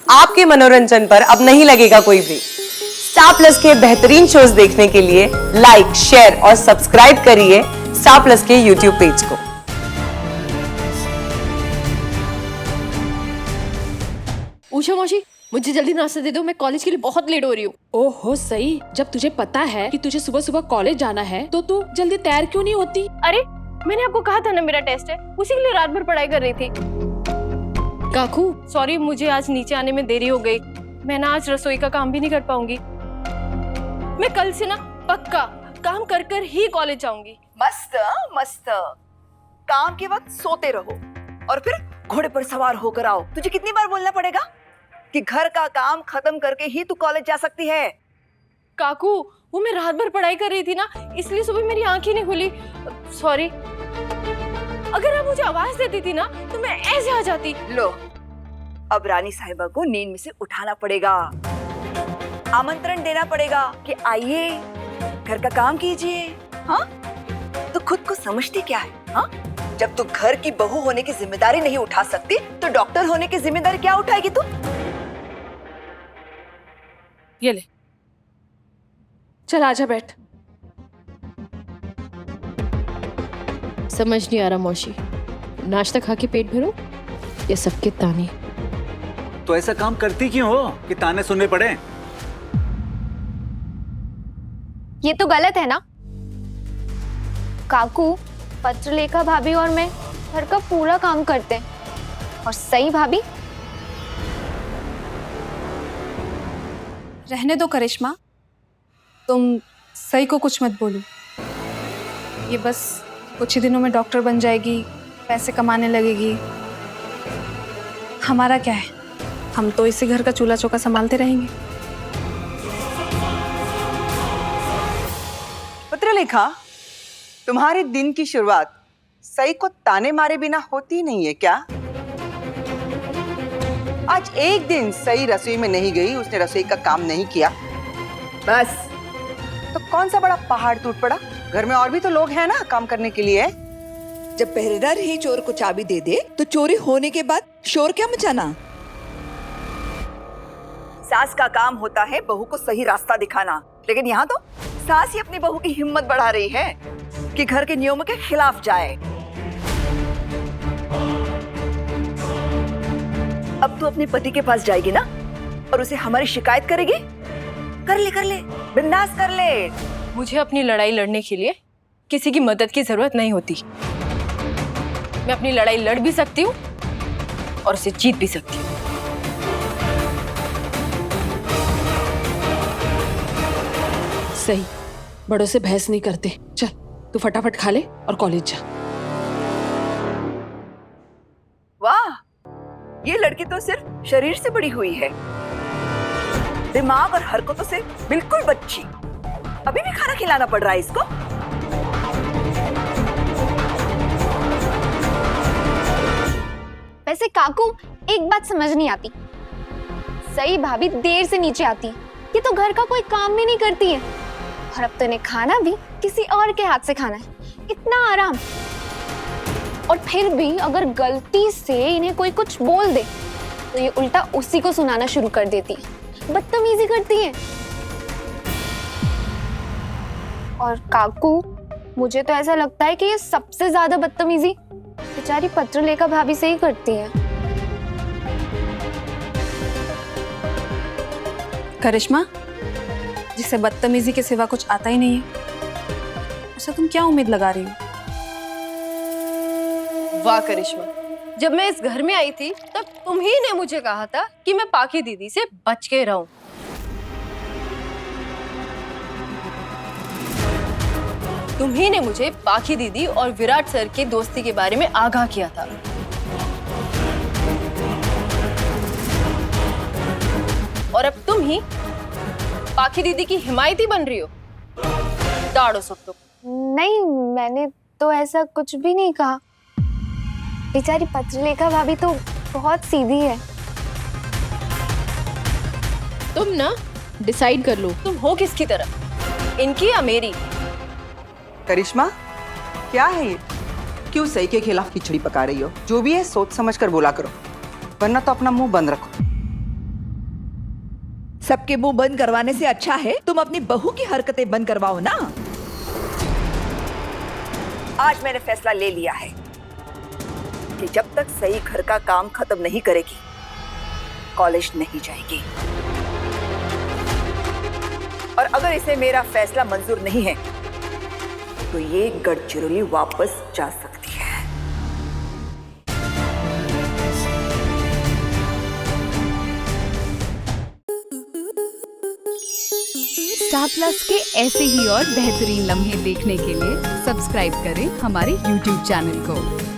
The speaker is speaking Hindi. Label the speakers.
Speaker 1: आपके मनोरंजन पर अब नहीं लगेगा कोई ब्रेक। स्टार प्लस के बेहतरीन शोज देखने के लिए लाइक, शेयर और सब्सक्राइब करिए स्टार प्लस के यूट्यूब पेज को।
Speaker 2: उषा मौसी, मुझे जल्दी नाश्ता दे दो, मैं कॉलेज के लिए बहुत लेट हो रही हूँ।
Speaker 3: ओहो सही, जब तुझे पता है कि तुझे सुबह सुबह कॉलेज जाना है तो तू जल्दी तैयार क्यों नहीं होती?
Speaker 2: अरे मैंने आपको कहा था ना मेरा टेस्ट है, उसी के लिए रात भर पढ़ाई कर रही थी।
Speaker 3: काकू,
Speaker 2: सॉरी, मुझे आज नीचे आने में देरी हो गई। मैं ना आज रसोई का काम भी नहीं कर पाऊंगी। मैं कल से ना पक्का काम कर कर ही कॉलेज जाऊंगी।
Speaker 4: मस्त मस्त। काम के वक्त सोते रहो और फिर घोड़े पर सवार होकर आओ। तुझे कितनी बार बोलना पड़ेगा कि घर का काम खत्म करके ही तू कॉलेज जा सकती है।
Speaker 2: काकू, वो मैं रात भर पढ़ाई कर रही थी ना, इसलिए सुबह मेरी आंख ही नहीं खुली। सॉरी। अगर आप मुझे आवाज देती थी ना तो मैं ऐसे आ जाती।
Speaker 4: लो, अब रानी साहिबा को नींद में से उठाना पड़ेगा, आमंत्रण देना पड़ेगा कि आइए घर का काम कीजिए। हाँ, तो खुद को समझती क्या है? हाँ, जब तू घर की बहू होने की जिम्मेदारी नहीं उठा सकती तो डॉक्टर होने की जिम्मेदारी क्या उठाएगी तू?
Speaker 3: ये ले, चल आजा बैठ।
Speaker 2: समझ नहीं आ रहा मौसी, नाश्ता खा के पेट भरो या सबके ताने?
Speaker 5: तो ऐसा काम करती क्यों हो कि ताने सुनने पड़े?
Speaker 6: ये तो गलत है ना काकू। पत्रलेखा भाभी और मैं घर का पूरा काम करते हैं और सही भाभी।
Speaker 7: रहने दो करिश्मा, तुम सही को कुछ मत बोलो। ये बस कुछ ही दिनों में डॉक्टर बन जाएगी, पैसे कमाने लगेगी। हमारा क्या है, हम तो इसी घर का चूल्हा चौका संभालते रहेंगे।
Speaker 8: पत्रलेखा, तुम्हारे दिन की शुरुआत सई को ताने मारे बिना होती नहीं है क्या? आज एक दिन सई रसोई में नहीं गई, उसने रसोई का काम नहीं किया, बस तो कौन सा बड़ा पहाड़ टूट पड़ा? घर में और भी तो लोग हैं ना काम करने के लिए।
Speaker 4: जब पहरेदार ही चोर को चाबी दे दे तो चोरी होने के बाद शोर क्या मचाना? सास का काम होता है बहू को सही रास्ता दिखाना, लेकिन यहाँ तो सास ही अपनी बहू की हिम्मत बढ़ा रही है कि घर के नियमों के खिलाफ जाए। अब तू अपने पति के पास जाएगी ना और उसे हमारी शिकायत करेगी? कर ले, बिंदास कर ले।
Speaker 2: मुझे अपनी लड़ाई लड़ने के लिए किसी की मदद की जरूरत नहीं होती। मैं अपनी लड़ाई लड़ भी सकती हूँ और उसे जीत भी सकती हूँ।
Speaker 3: सही, बड़ों से बहस नहीं करते। चल तू फटाफट खा ले और कॉलेज जा।
Speaker 4: वाह, ये लड़की तो सिर्फ शरीर से बड़ी हुई है, दिमाग और हरकतों से बिल्कुल बच्ची। अभी भी खाना खिलाना पड़ रहा है इसको।
Speaker 6: वैसे काकू, एक बात समझ नहीं आती, सही भाभी देर से नीचे आती है, ये तो घर का कोई काम भी नहीं करती है, और अब तो इन्हें खाना भी किसी और के हाथ से खाना है। इतना आराम। और फिर भी अगर गलती से इन्हें कोई कुछ बोल दे तो ये उल्टा उसी को सुनाना शुरू कर देती है, बदतमीजी करती है। और काकू, मुझे तो ऐसा लगता है कि ये सबसे ज्यादा बदतमीजी बेचारी पत्रलेखा भाभी से ही करती है।
Speaker 7: करिश्मा, जिसे बदतमीजी के सिवा कुछ आता ही नहीं है, ऐसा तुम क्या उम्मीद लगा रही हो?
Speaker 2: वाह करिश्मा, जब मैं इस घर में आई थी तब तुम ही ने मुझे कहा था कि मैं पाकी दीदी से बच के रहूं। तुम ही ने मुझे पाकी दीदी और विराट सर की दोस्ती के बारे में आगाह किया था। और अब तुम ही पाकी दीदी की हिमायती बन रही हो। दाड़ो सब तो।
Speaker 6: नहीं, मैंने तो ऐसा कुछ भी नहीं कहा। बेचारी पत्रलेखा भाभी तो बहुत सीधी है।
Speaker 2: तुम ना डिसाइड कर लो, तुम हो किसकी तरफ, इनकी या मेरी?
Speaker 8: करिश्मा, क्या है ये? क्यों सही के खिलाफ खिचड़ी पका रही हो? जो भी है सोच समझ कर बोला करो, वरना तो अपना मुंह बंद रखो।
Speaker 4: सबके मुंह बंद करवाने से अच्छा है तुम अपनी बहू की हरकतें बंद करवाओ ना। आज मैंने फैसला ले लिया है कि जब तक सही घर का काम खत्म नहीं करेगी कॉलेज नहीं जाएगी। और अगर इसे मेरा फैसला मंजूर नहीं है तो ये गढ़चिरौली वापस जा सकती है।
Speaker 9: स्टार प्लस के ऐसे ही और बेहतरीन लम्हे देखने के लिए सब्सक्राइब करें हमारे YouTube चैनल को।